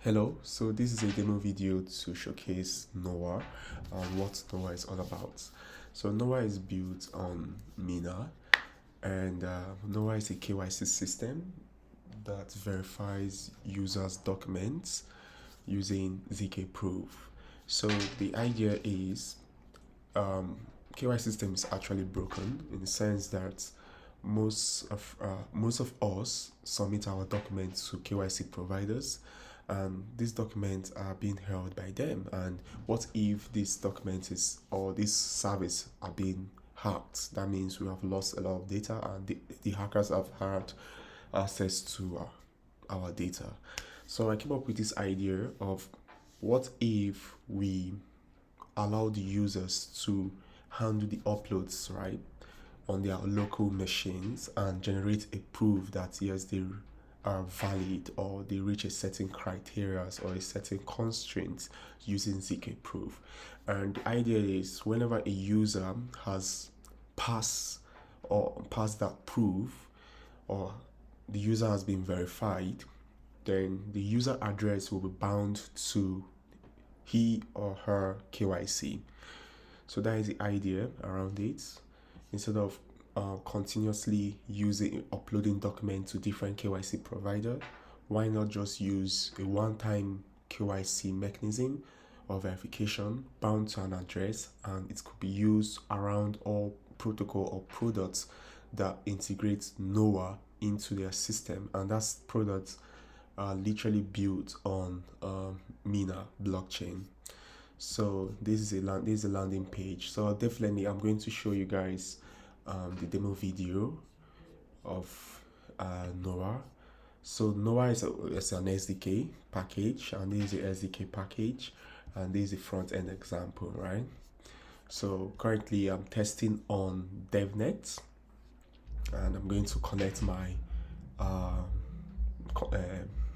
Hello, so this is a demo video to showcase Noah and what Noah is all about. So Noah is built on Mina, and Noah is a KYC system that verifies users' documents using ZK proof. So the idea is KYC system is actually broken in the sense that most of us submit our documents to KYC providers, and these documents are being held by them. And what if this document is or this service are being hacked? That means we have lost a lot of data, and the hackers have had access to our data. So I came up with this idea of what if we allow the users to handle the uploads, right, on their local machines and generate a proof that yes, they are valid or they reach a certain criteria or a certain constraint using ZK proof. And the idea is whenever a user has passed that proof, or the user has been verified, then the user address will be bound to he or her KYC. So that is the idea around it. Instead of continuously uploading documents to different KYC provider, why not just use a one-time KYC mechanism or verification bound to an address, and it could be used around all protocol or products that integrate Noah into their system, and that's products literally built on Mina blockchain. So this is a landing page. So definitely I'm going to show you guys the demo video of Noah. So Noah is an SDK package, and this is the SDK package, and this is the front end example, right? So currently I'm testing on DevNet, and I'm going to connect my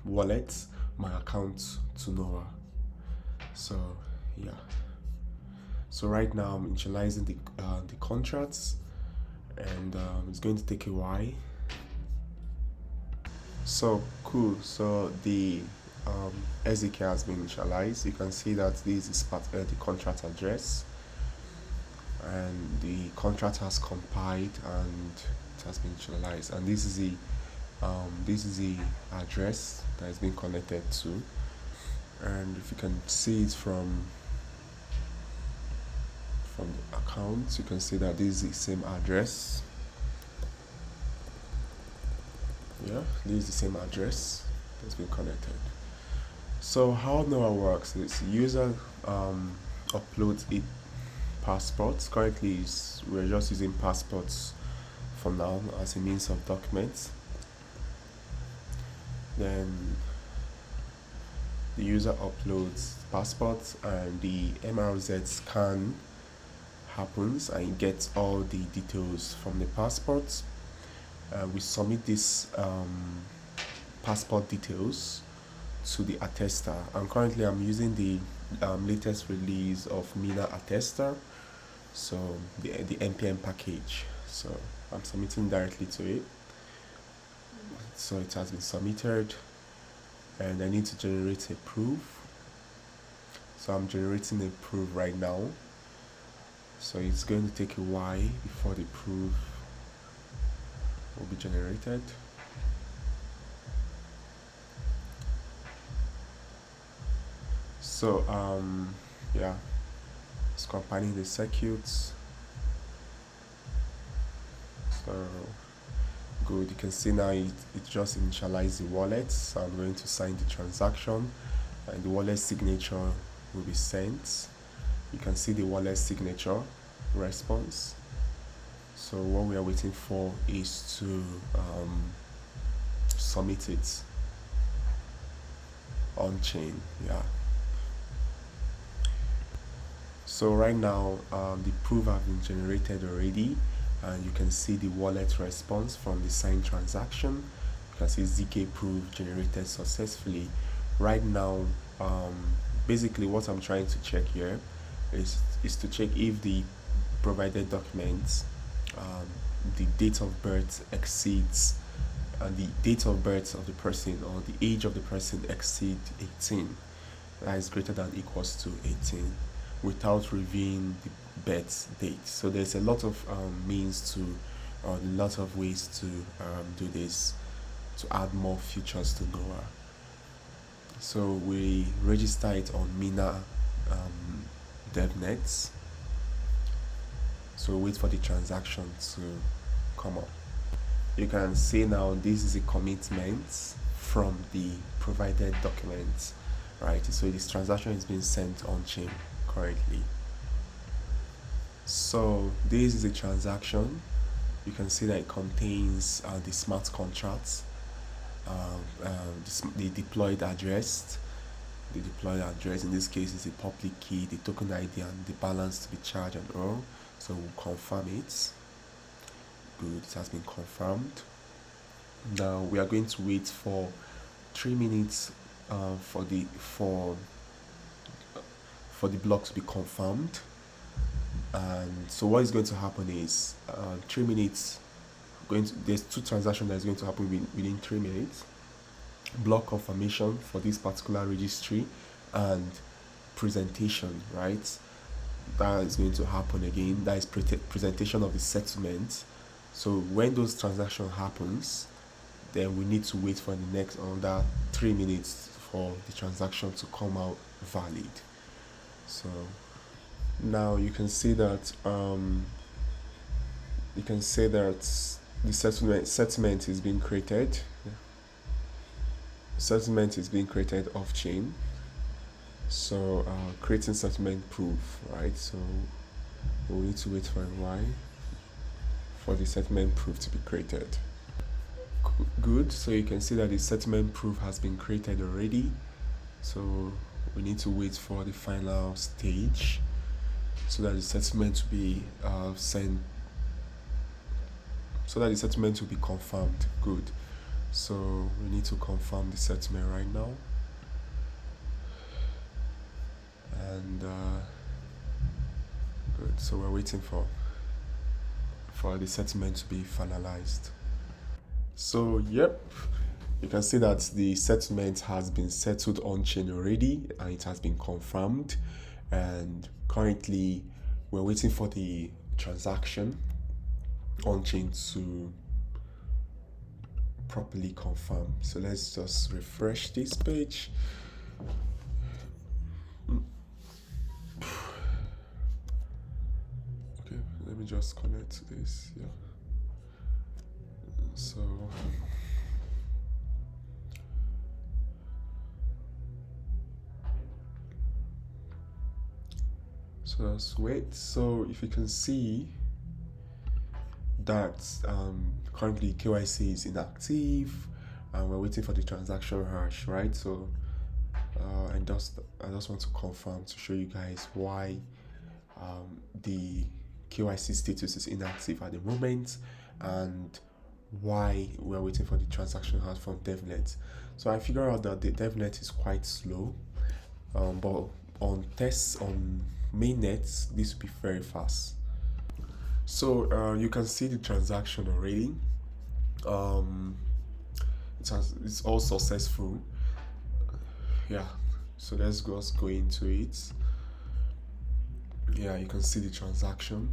wallet, my account to Noah. So yeah, so right now I'm initializing the contracts, and it's going to take a while. So cool. So the SDK has been initialized. You can see that this is the contract address, and the contract has compiled and it has been initialized, and this is the address that is being connected to. And if you can see it from the account, you can see that this is the same address. Yeah, this is the same address that's been connected. So how Noah works is user uploads a passport. Currently we're just using passports for now as a means of documents. Then the user uploads passports, and the MRZ scan happens, and it gets all the details from the passports. We submit this passport details to the attester, and currently I'm using the latest release of Mina attester, so the npm package. So I'm submitting directly to it. So it has been submitted, and I need to generate a proof. So I'm generating a proof right now. So it's going to take a while before the proof will be generated. So yeah, it's compiling the circuits. So good, you can see now it just initialized the wallet. So I'm going to sign the transaction, and the wallet signature will be sent. You can see the wallet signature response. So what we are waiting for is to submit it on chain. Yeah. So right now the proof have been generated already, and you can see the wallet response from the signed transaction. You can see ZK proof generated successfully. Right now basically what I'm trying to check here is to check if the provided documents the date of birth exceeds and the date of birth of the person or the age of the person exceed 18, that is greater than equals to 18, without revealing the birth date. So there's a lot of means to, or a lot of ways to do this, to add more features to Noah. So we register it on Mina DevNet. So wait for the transaction to come up. You can see now this is a commitment from the provided document, right? So this transaction is being sent on chain currently. So this is a transaction. You can see that it contains the smart contracts, the deployed address. The deployed address in this case is the public key, the token ID, and the balance to be charged and all. So we'll confirm it. Good, it has been confirmed. Now we are going to wait for 3 minutes for the block to be confirmed. And so what is going to happen is 3 minutes. There's 2 transactions that is going to happen within 3 minutes. Block confirmation for this particular registry and presentation, right? That is going to happen again. That is presentation of the settlement. So when those transactions happens, then we need to wait for the next another 3 minutes for the transaction to come out valid. So now you can see that the settlement is being created. Settlement is being created off chain. So creating settlement proof, right? So we'll need to wait for a while for the settlement proof to be created. Good, so you can see that the settlement proof has been created already. So we need to wait for the final stage so that the settlement will be sent, so that the settlement will be confirmed. Good, so we need to confirm the settlement right now. And good, so we're waiting for the settlement to be finalized. So yep, you can see that the settlement has been settled on chain already and it has been confirmed, and currently we're waiting for the transaction on chain to properly confirm. So let's just refresh this page. Okay, let me just connect to this. Yeah, so let's wait. So if you can see that currently KYC is inactive and we're waiting for the transaction hash, right? So I just want to confirm to show you guys why the KYC status is inactive at the moment and why we're waiting for the transaction hash from DevNet. So I figured out that the DevNet is quite slow, but on tests on mainnet this will be very fast. So you can see the transaction already. It's all successful. Yeah, so let's just go into it. Yeah, you can see the transaction.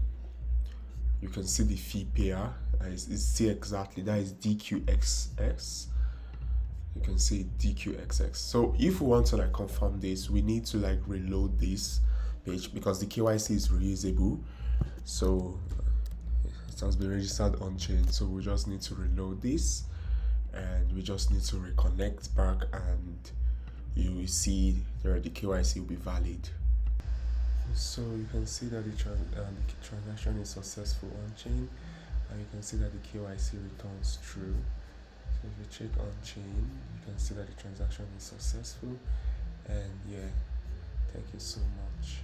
You can see the fee payer. It's see exactly, that is DQXX. You can see DQXX. So if we want to like confirm this, we need to like reload this page because the KYC is reusable. So it has been registered on chain. So we just need to reload this and we just need to reconnect back, and you will see that the KYC will be valid. So you can see that the transaction is successful on chain, and you can see that the KYC returns true. So if you check on chain, you can see that the transaction is successful. And yeah, thank you so much.